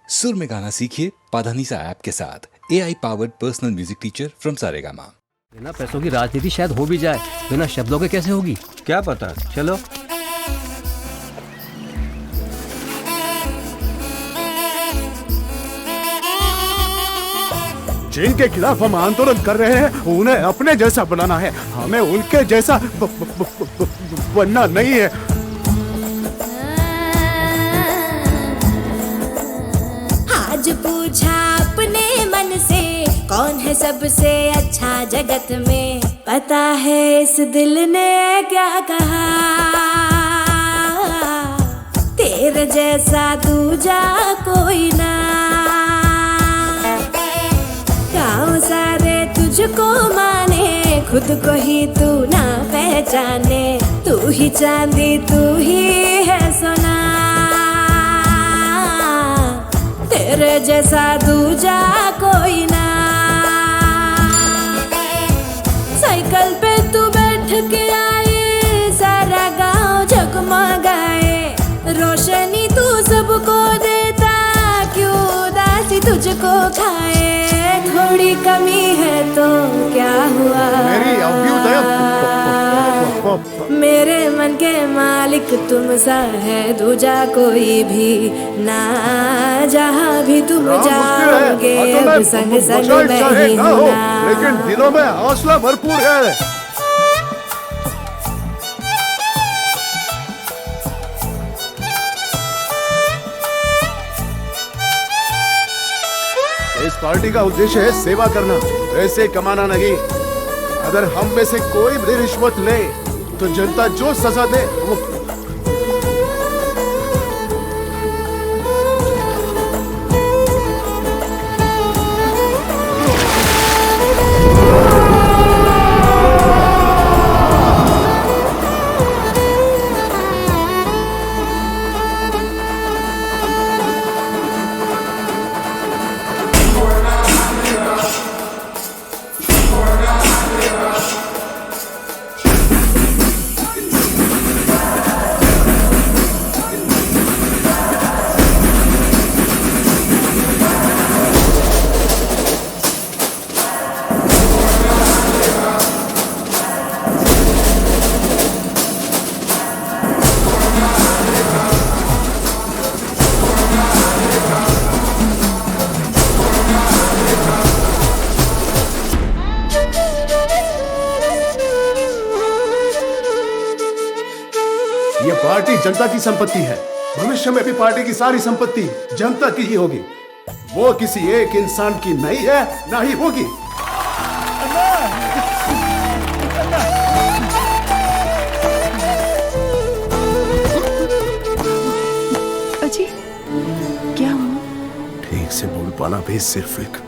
सुर में गाना सीखिए पाधानीसा ऐप के साथ। AI powered personal music teacher from Saregama. बिना पैसों की राजनीति शायद हो भी जाए, बिना शब्दों के कैसे होगी क्या पता। चलो जिनके खिलाफ हम आंदोलन कर रहे हैं उन्हें अपने जैसा बनाना है, हमें उनके जैसा बनना नहीं है। आज पूछा अपने मन से कौन है सबसे अच्छा जगत में, पता है इस दिल ने क्या कहा, तेरे जैसा दूजा कोई ना। गाँव सारे तुझको माने, खुद को ही तू ना पहचाने, तू ही चांदी तू ही है सोना, तेरे जैसा दूजा कोई ना। साइकिल पे तू बैठ के आए, सारा गांव जगमगाए, रोशनी तू सबको देता, क्यों उदासी तुझको खाए। थोड़ी कमी है तो क्या हुआ, मेरी अभ्युदय मेरे मन के मालिक तुम सा है दूजा कोई भी ना, जहाँ भी तुम जाओगे अब संग संग मैं ही हूँ ना। लेकिन दिलों में हौसला भरपूर है। इस पार्टी का उद्देश्य है सेवा करना, पैसे कमाना नहीं। अगर हम में से कोई भी रिश्वत ले तो जनता जो सजा दे वो ये पार्टी जनता की संपत्ति है। भविष्य में भी पार्टी की सारी संपत्ति जनता की ही होगी, वो किसी एक इंसान की नहीं है, ना ही होगी। अजी क्या हुआ? ठीक से बोल पाना भी सिर्फ एक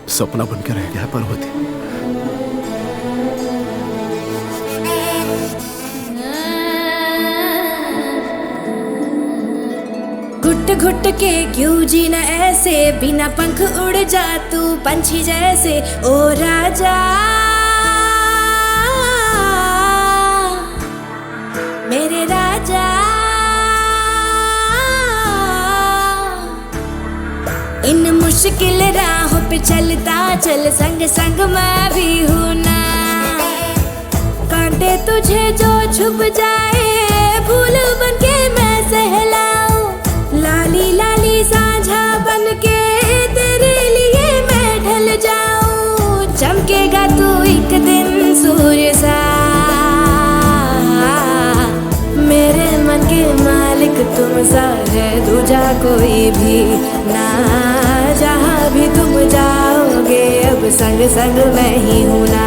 सपना बन के रह गया है पार्वती। घुट घुट के क्यों जीना ऐसे, बिना पंख उड़ जा तू पंछी जैसे। ओ राजा मेरे राजा, इन मुश्किल राहों पे चलता चल, संग संग मैं भी हूं ना। कांटे तुझे जो छुप जाए, फूल बन के मैं सहलाऊं, लाली लाली साझा बन के तेरे लिए मैं ढल जाऊं। चमकेगा तू एक दिन सूर्य सा, मेरे मन के मालिक तुम सा है दूजा कोई भी ना, जहाँ भी तुम जाओगे अब संग संग मैं ही हूँ ना।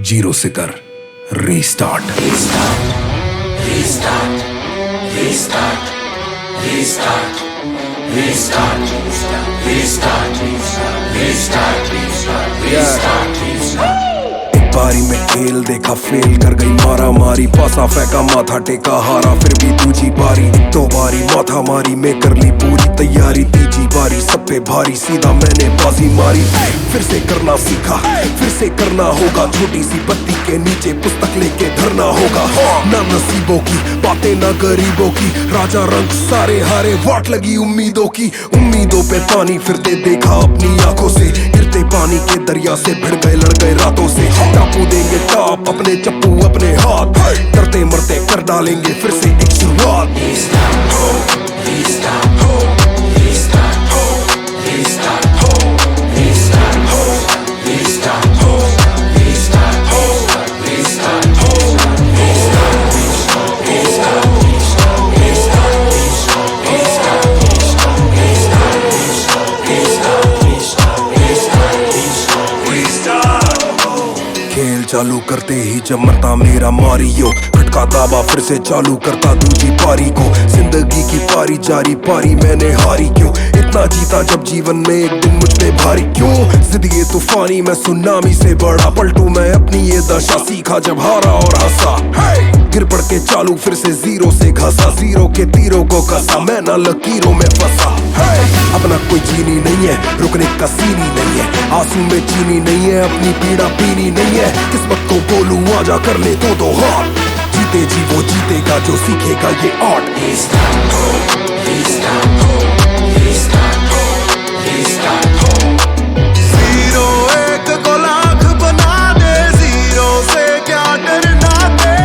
जीरो से कर restart. Restart restart restart restart restart restart restart restart खेल देखा फेल कर गई मारा मारी, पासा फेंका माथा टेका हारा, फिर भी दूजी बारी एक दो बारी माथा मारी, मैं कर ली पूरी तैयारी, तीजी बारी सब पे भारी, सीधा मैंने बाजी मारी, फिर से करना सीखा, फिर से करना होगा, छोटी सी बत्ती के नीचे पुस्तक लेके धरना होगा, ना नसीबों की बातें ना गरीबों की, राजा रंग सारे हारे, वाट लगी उम्मीदों की, उम्मीदों पे पानी फिरते देखा अपनी आंखों से, गिरते पानी के दरिया से भिड़ गए लड़ गए रातों से, टापू देंगे टाप अपने चप्पू अपने हाथ, करते मरते कर डालेंगे फिर से एक शुरुआत। खेल चालू करते ही जब मरता मेरा मारियो, खटका दाबा फिर से चालू करता दूजी पारी को, जिंदगी की पारी जारी पारी मैंने हारी क्यों, इतना जीता जब जीवन में एक दिन मुझ पे भारी क्यों, जिंदगी तूफानी मैं सुनामी से बड़ा, पलटू मैं अपनी ये दशा, सीखा जब हारा और हंसा, गिर पड़ के चालू फिर से जीरो से घसा, जीरो के तीरों को कसा, मैं ना लकीरों में फंसा, अपना कोई चीनी नहीं है, रुकने का सीनी नहीं है, आंसू में चीनी नहीं है, अपनी पीड़ा पीनी नहीं है, किस्मत को बोलूं आजा कर ले दो हाथ, जीते जी वो जीतेगा जो सीखेगा ये आर्ट। जीरो एक को लाख बना दे, जीरो से क्या डरना दे,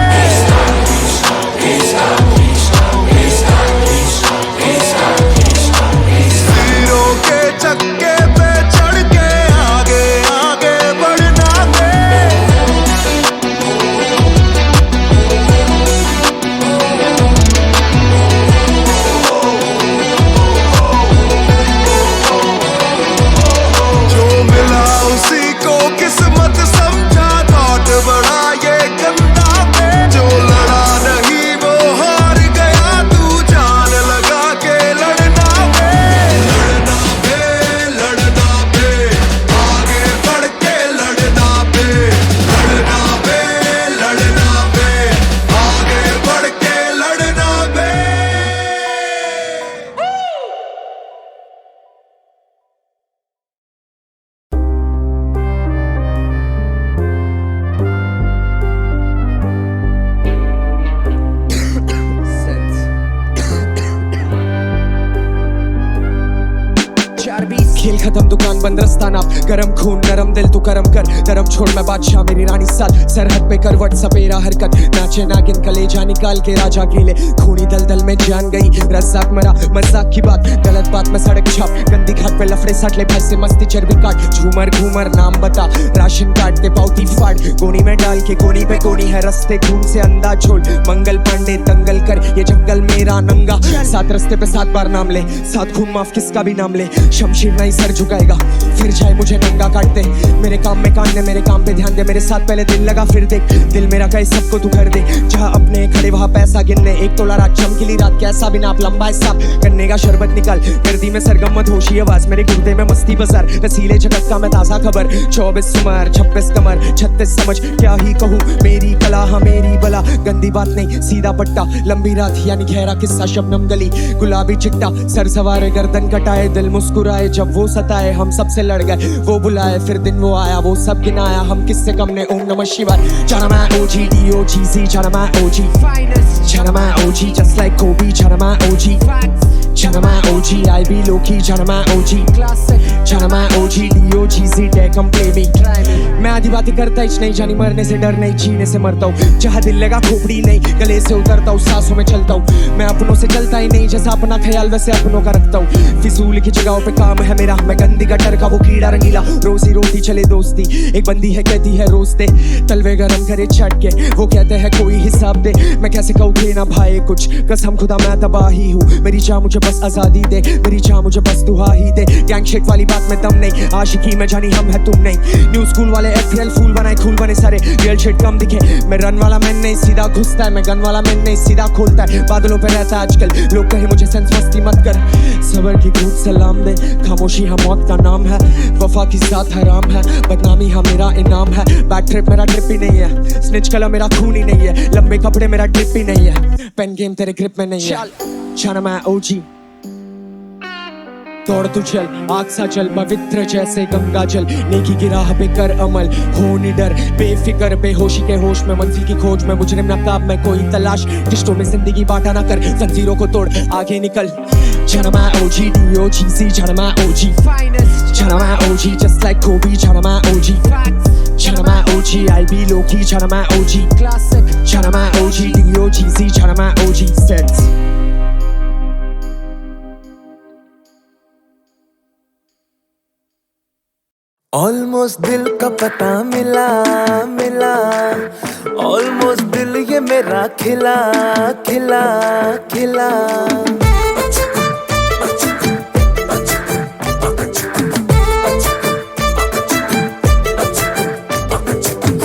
जीरो के चक्के पे चढ़ के आगे आगे बढ़ना दे। जो मिला उसी को किस्मत समझा, थॉट बड़ा ये गंदा पे, जो लड़ा नहीं वो हार गया, तू जान लगा के लड़ना पे, लड़ना पे, लड़ना पे, आगे बढ़ के लड़ना पे, लड़ना पे, लड़ना पे, आगे बढ़ के लड़ना पे। खेल खत्म दुकान बंद रास्ता नाप, गरम खून नरम दिल तू करम कर, धर्म छोड़ मैं बादशाह मेरी रानी साल, सरहद पे करवट सपेरा हरकत, नाचे नागिन कलेजा निकाल के राजा गीले, खूनी दलदल में जान गई रज़ाक मरा, मजाक की बात गलत बात में सड़क छाप, गंदी घाट पे लफड़े सट ले पैसे मस्ती चर्बी काट, झूमर घूमर नाम बता, राशन कार्ड दे पाउती फाड़, गोनी में डाल के गोनी पे गोनी है रस्ते खून से अंदाज छोड़, मंगल पांडे दंगल कर ये जंगल मेरा नंगा, सात रस्ते पे 7 बार नाम ले, 7 खून माफ किसका भी नाम ले, शमशीर नहीं सर झुकाएगा फिर चाहे मुझे नंगा काट दे, मेरे काम में कान दे, मेरे काम पे ध्यान दे, मेरे साथ पहले दिल लगा फिर देख, दिल मेरा कहे सबको तू कर दे, जहाँ अपने खड़े वहाँ पैसा गिनने, एक तोला रात चमकीली रात कैसा भी नाप, लंबा हिसाब करने का शरबत निकाल, गर्दी में सरगम मत होशी आवाज, मेरे गुर्दे में मस्ती बसर, रसीले जगत का मैं ताजा खबर, 24 उमर 26 कमर 36 समझ क्या ही कहूँ, मेरी कला हाँ मेरी बला, गंदी बात नहीं सीधा पट्टा, लंबी रात यानी गहरा किस्सा, शबनम गली गुलाबी चिट्टा, सर सवारे गर्दन कटाए, दिल मुस्कुराए जब वो सताए, हम सबसे लड़ गए वो बुलाए, फिर दिन वो आया वो सब गिनाया, हम किससे कम ने, ओम नमः शिवाय, जाना मैं OG DOGC, जाना मैं OG जाना मैं OG just like Kobe, जाना मैं OG जाना मैं OG I be low key, जाना मैं OG जाना मैं OG DOGC dare come play me, मैं आधी बातें करता ही नहीं, जानी मरने से डर नहीं, जीने से मरता हूँ, जहाँ दिल लगा खोपड़ी नहीं, गले से उतरता हूँ, सांसों में चलता हूँ, मैं अपनों से चलता ही नहीं, जैसा अपना ख्याल वैसे अपनों का रखता हूँ, फिजूल की जगहों पे काम है मेरा, मैं गंदी गटर का वो कीड़ा रंगीला, रोजी रोटी चले दोस्ती, एक बंदी है कहती है रोज दे, तलवे गरम करे चट के, वो कहते हैं कोई हिसाब दे, मैं कैसे कहूँ के ना भाई कुछ, कसम खुदा मैं तबाही हूँ, मेरी चाह मुझे बस आजादी दे, मेरी चाह मुझे बस दुआ ही दे, गैंग शेक वाली बात में दम नहीं, आशिकी में जानी हम है तुम नहीं, न्यू स्कूल वाले अप्रैल फूल बनाए खूल बने सारे रियल शिट कम दिखे मैं रन वाला मैन नहीं सीधा घुसता है मैं गन वाला मैन नहीं सीधा खोलता है बादलों पे रहता है आजकल लोग कहे मुझे सेंस मस्ती मत कर सबर की खूब सलाम दे खामोशी हाँ मौत का नाम है वफा की साथ हराम है बदनामी हाँ मेरा इनाम है बैड ट्रिप मेरा ट्रिप ही नहीं है स्निच कलर मेरा खून ही नहीं है लंबे कपड़े मेरा ट्रिप ही नहीं है पेन गेम तेरे ग्रिप में नहीं है छाना मैं ओजी दौड़ तू चल आग सा चल पवित्र जैसे गंगा जल नेकी की राह पे कर अमल हो निडर बेफिक्र बेहोशी के होश में मंजिल की खोज में मुजरिम नकाब में कोई तलाश रिश्तों में जिंदगी बांटा ना कर जंजीरों को तोड़ आगे निकल Chana my OG, D-O-G-C, Chana my OG finest Chana my OG, just like Kobe, Chana my OG Chana my OG, I'll be low-key, Chana my OG classic Chana my OG, D-O-G-C, Chana my OG sets almost दिल का पता मिला मिला almost दिल ये मेरा खिला खिला खिला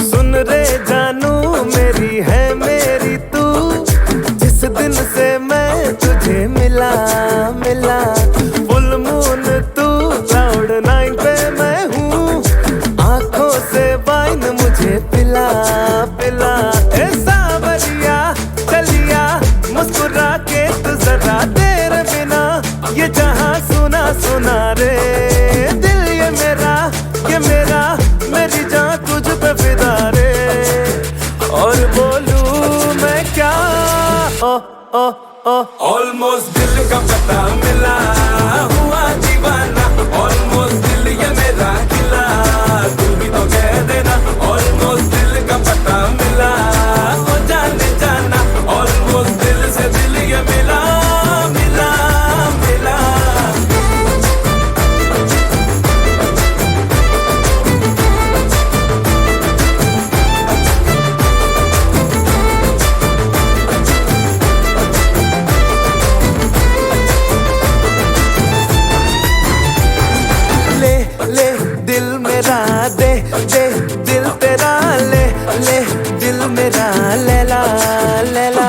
सुन रे जानू मेरी है मेरी तू जिस दिन से मैं तुझे मिला मिला फुल मून तू क्लाउड 9 पे मैं हूँ आंखों से वाइन मुझे पिला पिला ए सावरिया चलिया मुस्कुरा के तू जरा तेरे बिना ये जहां सुना सुना रे दिल ये मेरा मेरी जान तुझ पे फिदा रे और बोलूं मैं क्या ओ ओ ओ ऑलमोस्ट दिल का पता मिला हुआ दीवाना ऑलमोस्ट दिल ये मेरा खिला तू भी तो कह देना ऑलमोस्ट दिल का पता मिला हो जाने जाना ऑलमोस्ट दिल से दिल ये मिला मिला मिला ले दिल मेरा दे दे दिल तेरा ले ले दिल मेरा लैला लैला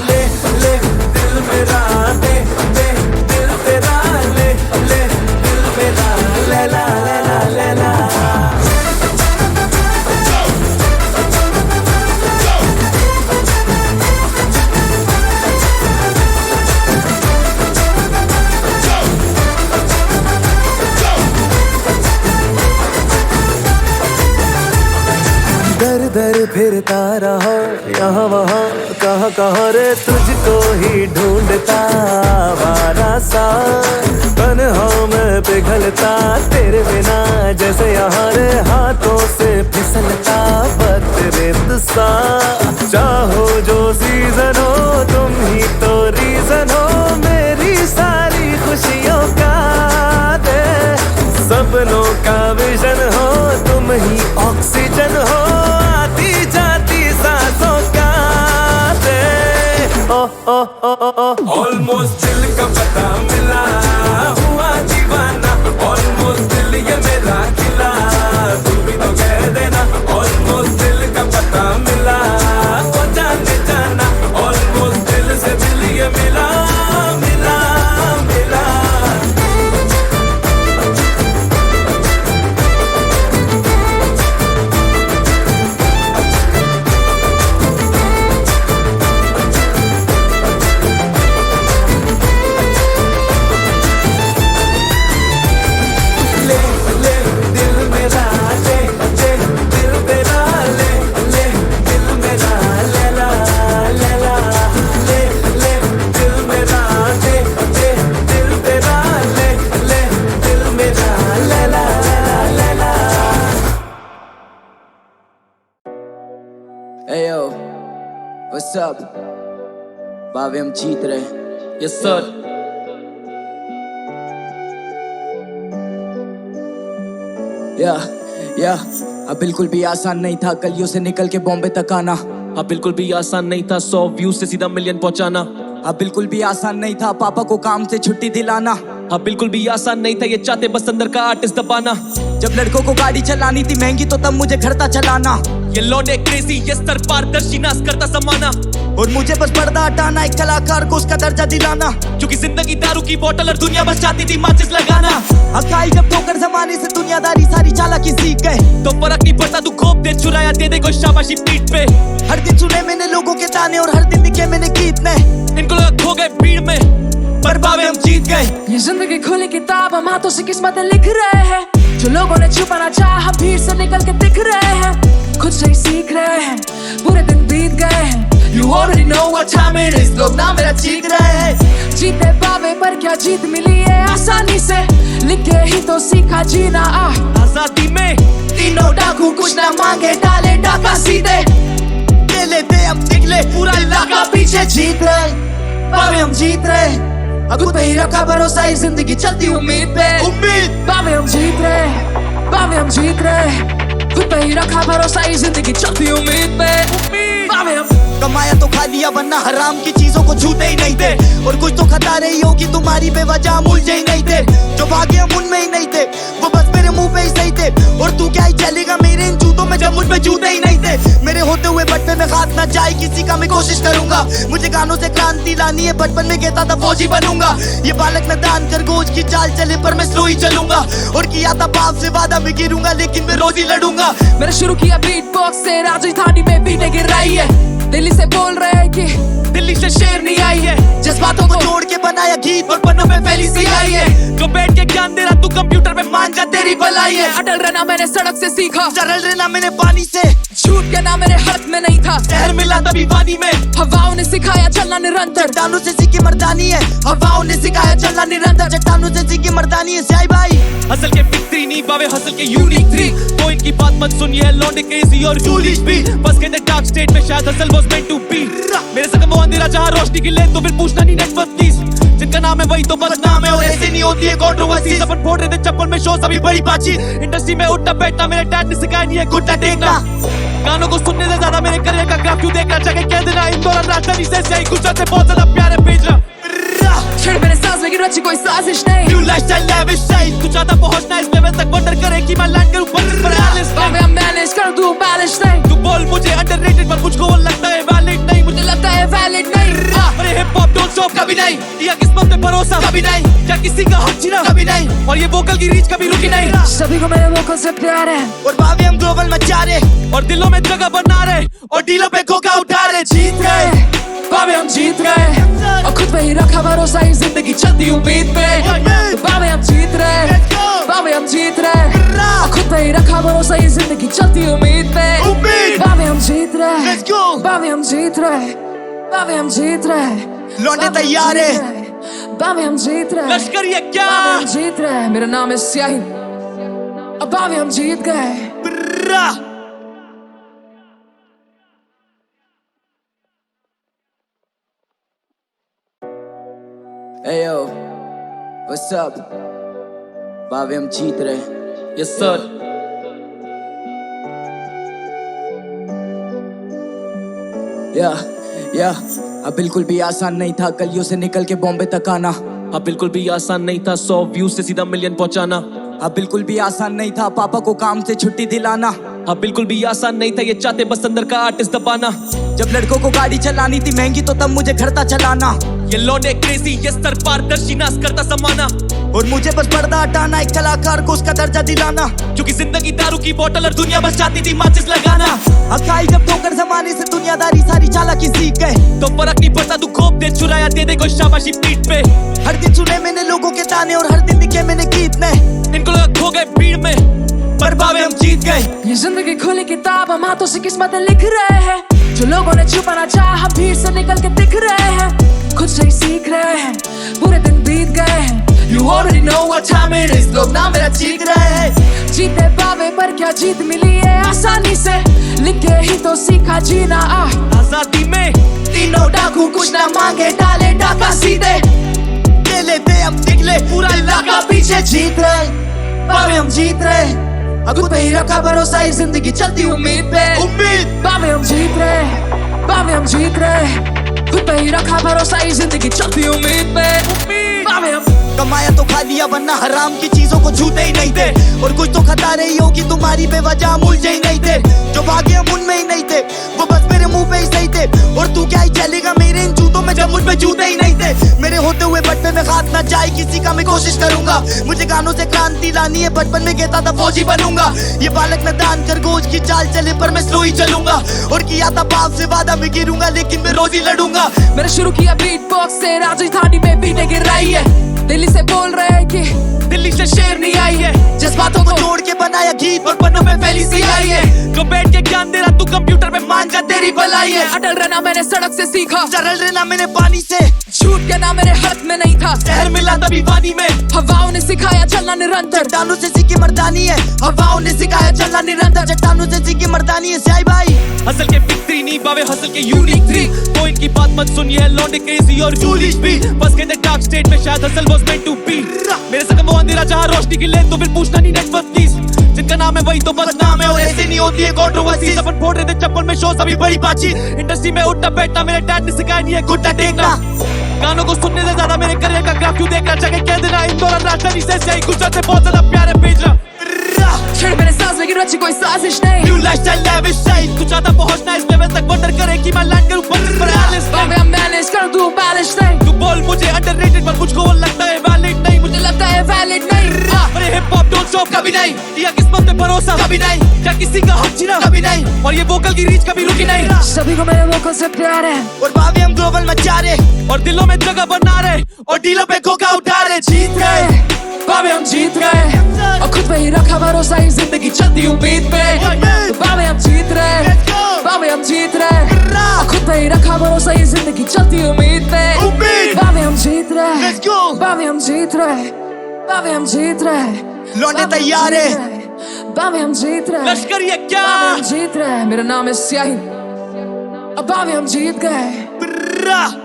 ले ले दिल मेरा दे दे दिल तेरा ले ले दिल मेरा लैला लैला लैला दर दर फिरता रहो यहाँ वहाँ कहाँ कहाँ रे तुझको ही ढूंढता वारा सा तन्हा में पिघलता तेरे बिना जैसे यहाँ रे हाथों से फिसलता बदरेत सा चाहो जो सीजन हो तुम ही तो रीजन हो मेरी सारी खुशियों का दे सपनों का विजन हो तुम ही ऑक्सीजन हो आती जाती सांसों का दे ओ ओ ओ ओ ऑलमोस्ट दिल का पता मिला हुआ दीवाना ऑलमोस्ट दिल ये मेरा खिला तू भी तो कह देना ऑलमोस्ट दिल का पता मिला हो जाने जाना ऑलमोस्ट दिल से दिल ये मिला मिला मिला Hey yo, what's up? भावे हम जीत रहे। Yes sir. अब बिल्कुल भी आसान नहीं था गलियों से निकल के बॉम्बे तक आना। अब बिल्कुल भी आसान नहीं था 100 व्यूज से सीधा मिलियन पहुंचाना। अब बिल्कुल भी आसान नहीं था पापा को काम से छुट्टी दिलाना। अब बिल्कुल भी आसान नहीं था ये चाहते बस अंदर का आर्टिस्ट दबाना। जब लड़कों को गाड़ी चलानी थी महंगी तो तब मुझे घर था चलाना। ये लौंडे क्रेजी, ये स्तर पारदर्शी नाश करता समाना। और मुझे बस पर्दा हटाना, एक कलाकार को उसका दर्जा दिलाना। क्योंकि जिंदगी दारू की बोतल और दुनिया बस चाहती थी माचिस लगाना। अकाई जब ठोकर जमाने से दुनियादारी सारी चालाकी सीख गए, तो फर्क नहीं पड़ता तू खोप दे चुराया दे दे कोई शाबाशी पीठ पे। हर दिन सुने मैंने लोगों के ताने और हर दिन दिखे मैंने गीत में। इनको लगा खो गए भीड़ में, पर बावे हम जीत गए। ये जिंदगी खुली किताब, हम हाथों से किस्मतें लिख रहे हैं। जो लोगों ने छुपाना चाहा भीड़ से निकल के दिख रहे हैं। खुद से ही सीख रहे हैं, पूरे दिन बीत गए हैं। You already know what time it is, लोग ना मेरा चीख रहे हैं। जीते पावे पर क्या जीत मिली है आसानी से, लिखे ही तो सीखा जीना। आजादी में तीनों डाकू कुछ ना मांगे, डाले डाका सीधे। ले लेते हम निकले, पूरा इलाका पीछे जीत रहे। पावे हम जीत रहे, खुद पे ही रखा भरोसा, इस जिंदगी चलती उम्मीद पे। उम्मीद पावे हम जीत रहे, पावे हम जीत रहे। खुद पे ही रखा भरोसा, इस जिंदगी चलती उम्मीद पे। पावे हम कमाया तो खा लिया, वरना हराम की चीजों को छूते ही नहीं थे। और कुछ तो खता रही होगी तुम्हारी बेवजह, मुलझे ही नहीं थे। जो भागे हम उनमें ही नहीं थे, वो बस मेरे मुंह पे ही सही थे। और तू क्या ही चलेगा मेरे इन जूतों में जब मुझ पे जूते ही नहीं थे। मेरे होते हुए बटन में हाथ ना जाए किसी का, मैं कोशिश करूंगा। मुझे गानों से क्रांति लानी है, बचपन में कहता था फौजी बनूंगा। ये बालक में दान खरगोश की चाल चले, पर मैं स्लो ही चलूंगा। और किया था बाप से वादा, मैं गिरूंगा लेकिन मैं रोज ही लड़ूंगा। मैंने शुरू किया बीट बॉक्स से, राजधानी में बीटें गिर रही है। दिल्ली से बोल रहे हैं कि दिल्ली से शेर नहीं आई है। जज्बातों को जोड़ के बनाया गीत, और पन्नों में फैली सी आई है। जो बैठ के ज्ञान दे रहा तू कंप्यूटर पे मान जा तेरी भलाई है। अटल रहना मैंने सड़क से सीखा, सरल रहना मैंने पानी से। झूठ कहना मेरे हाथ में नहीं था, शहर मिला तभी पानी में। हवाओं ने सिखाया चलना निरंतर, चट्टानों से सीखी मर्दानी है। हवाओं ने सिखाया चलना निरंतर, चट्टानों से सीखी मर्दानी है। साई भाई हसल के बिक्री नहीं बावे, हसल के यूनिक थ्री। तो इनकी बात मत सुनिए, है लौंडे क्रेजी और जूलिश भी। बस कहते डार्क स्टेट में शायद hustle was meant to be. मेरे संग वो अंधेरा जहां रोशनी की ले, तो फिर पूछना नहीं नेटवर्क प्लीज। जिनका नाम है वही तो बदनाम है, और ऐसे नहीं होती है कंट्रोवर्सी। अपन फोड़ रहे थे चप्पल में शो, सभी बड़ी बातचीत। इंडस्ट्री में उठना बैठना मेरे डैड ने सिखाया नहीं है, घुटना टेकना। गानों को सुनने से ज्यादा मेरे करियर का ग्राफ क्यों देखना चाहिए, कह देना इन दौरान राजधानी से सही गुजरात से बहुत ज्यादा प्यारे भेज रहा। छेड़ मेरे सांस लेकिन रची कोई साजिश नहीं। न्यू लाइफस्टाइल लेविश स्टाइल, कुछ ज्यादा पहुंचना इस लेवल तक, वंडर करे कि मैं लैंड करूं पर पावे हम मैनेज कर दूं बैलेंस नहीं। तू बोल मुझे अंडररेटेड, पर मुझको वो लगता है वैलिड नहीं। मुझे लगता है वैलिड नहीं। अरे हिप हॉप डोंट स्टॉप कभी नहीं, या किस्मत पे भरोसा कभी नहीं, या किसी का हक छीना कभी नहीं, और ये वोकल की रीच कभी रुकी नहीं। सभी को मेरे वोकल से प्यार है, और बावे हम ग्लोबल मचा रहे, और दिलों में जगह बना रहे, और डीलों पे खोखा उठा रहे। जीत गए बावे हम जीत गए, और खुद पे ही रखा भरोसा, इस जिंदगी चलती उम्मीद पे। बावे हम जीत रहे, बावे हम जीत रहे, और खुद पे ही रखा भरोसा, इस जिंदगी चलती उम्मीद पे। बावे हम जीत रहे, बावे हम जीत रहे, बावे हम जीत रहे। लौंडे तैयार है, बावे हम जीत रहे। लश्कर ये क्या, बावे हम जीत रहे। मेरा नाम है स्याही, अब बावे हम जीत गए। Hey yo, what's up? बावे हम जीत रहे। Yes sir. या अब बिल्कुल भी आसान नहीं था गलियों से निकल के बॉम्बे तक आना। अब बिल्कुल भी आसान नहीं था 100 व्यूज से सीधा मिलियन पहुंचाना। अब बिल्कुल भी आसान नहीं था पापा को काम से छुट्टी दिलाना। अब बिल्कुल भी आसान नहीं था ये चाहते बस अंदर का आर्टिस्ट दबाना। जब लड़कों को गाड़ी चलानी थी महंगी तो तब मुझे घर था चलाना। ये लौंडे क्रेजी, ये स्तर पारदर्शी नाश करता समाना। और मुझे बस पर्दा हटाना, एक कलाकार को उसका दर्जा दिलाना। क्योंकि जिंदगी दारू की बोतल और दुनिया बस चाहती थी माचिस लगाना। अकाई जब ठोकर जमाने से दुनियादारी सारी चालाकी सीख गए, तो फर्क नहीं पड़ता तू खोप दे चुराया दे दे कोई शाबाशी पीठ पे। हर दिन सुने मैंने लोगों के ताने और हर दिन दिखे मैंने गीत में। इनको लगा खो गए भीड़ में, पर बावे हम जीत गए। ये जिंदगी खुली किताब, हम हाथों से किस्मतें लिख रहे हैं। जो लोगों ने छुपाना चाहा भीड़ से निकल के दिख रहे हैं। खुद से ही सीख रहे हैं, पूरे दिन बीत गए हैं। You already know what time it is, लोग ना मेरा चीख रहे हैं। जीते पावे पर क्या जीत मिली है आसानी से, लिखे ही तो सीखा जीना। आजादी में तीनों डाकू कुछ ना मांगे, डाले डाका सीधे। ले लेते हम निकले, पूरा इलाका पीछे जीत रहे। बावे हम जीत रहे, खुद पे ही रखा भरोसा, इस जिंदगी चलती उम्मीद पे। उम्मीद बावे हम जीत रहे, बावे हम जीत रहे, खुद पे ही रखा भरोसा, इस जिंदगी चलती उम्मीद पे। बावे हम कमाया तो खा लिया वरना हराम की चीजों को छूते ही नहीं थे। और कुछ तो खता रही होगी तुम्हारी बेवजह मुलझे ही नहीं थे। जो भागे हम उनमें ही नहीं थे, वो बस मेरे मुंह पे ही सही थे। और तू क्या ही चलेगा मेरे इन जूतों में जब मुझ पे जूते ही नहीं थे। मेरे होते हुए बचपन में हाथ ना जाए किसी का मैं कोशिश करूंगा। मुझे गानों से क्रांति लानी है, बचपन में कहता था फौजी बनूंगा। ये बालक न दान खरगोश की चाल चले पर मैं स्लो ही चलूंगा। और किया था बाप से वादा मैं गिरूंगा लेकिन मैं रोज ही लड़ूंगा। मैंने शुरू किया बीट बॉक्स से, राजधानी में बीटें गिर रही है। दिल्ली से बोल रहे हैं कि दिल्ली से शेर नहीं आई है। जज्बातों को जोड़ के बनाया गीत और पन्नों में फैली सी आई है। जो बैठ के ज्ञान दे रहा तू कंप्यूटर में मान जा तेरी भलाई है। अटल रहना मैंने सड़क से सीखा, सरल रहना मैंने पानी से। झूठ कहना मेरे हाथ में नहीं था। शहर मिला तभी पानी में, हवाओं ने सिखाया चलना निरंतर। चट्टानों से सीखी मर्दानी है, हवाओं ने सिखाया चलना निरंतर। चट्टानों से सीखी मर्दानी है स्याही भाई। हसल के बिग थ्री नहीं पावे हसल के यूनिक थ्री। तो इनकी बात मत सुनिए है लौंडे क्रेजी और जूलिश भी। बस कहते डार्क स्टेट में शायद hustle was meant to be. मेरे संग वो अंधेरा जहां रोशनी की ले तो फिर पूछना नहीं नेटवर्क प्लीज। जिनका नाम है वही तो बस नाम है और ऐसे नहीं होती है कंट्रोवर्सी। अपन फोड़ रहे थे चप्पल में शो सभी बड़ी बाची। इंडस्ट्री में उठना बैठना मेरे डैड ने सिखाया नहीं है घुटना टेकना। गानों को सुनने से ज्यादा मेरे करियर का ग्राफ क्यों देखना चाहिए। कह देना इन दौरान राजधानी से सही गुजरते बहुत ज्यादा प्यारे भेजना। छेड़ मेरे सांस लेकिन रची कोई साजिश नहीं। न्यू लाइफस्टाइल लेविश स्टाइल तू चाहता पहुंचना इस लेवल तक वंडर करे कि मैं लैंड करूं पर एलिस बाबे हम मैनेज कर दूं बैलेंस नहीं। तू बोल मुझे अंडररेटेड पर मुझको वो लगता है वैलिड नहीं। मुझे लगता है वैलिड नहीं। अरे हिप हॉप डोंट स्टॉप कभी नहीं। या किस्मत पे भरोसा कभी नहीं। क्या किसी का हक छीना कभी नहीं। और ये वोकल की रीच कभी रुकी नहीं। सभी को मेरे वोकल से प्यार है। और बाबे हम ग्लोबल मचा रहे और दिलों में जगह बना रहे और डीलों पे कोका उठा रहे। जीत गए बाबे हम जीत गए और खुद पे ही रखा भरोसा ही जिंदगी चलती उम्मीद पे। तो बाबे हम जीत रहे, बाबे हम जीत रहे और खुद पे ही रखा भरोसा ही जिंदगी चलती उम्मीद पे। बाबे हम जीत रहे, बाबे हम जीत रहे, बाबे हम जीत रहे। लौंडे तैयार है, बाबे हम जीत रहे। लश्कर ये क्या बाबे हम जीत रहे। मेरा नाम है स्याही और बाबे हम जीत गए।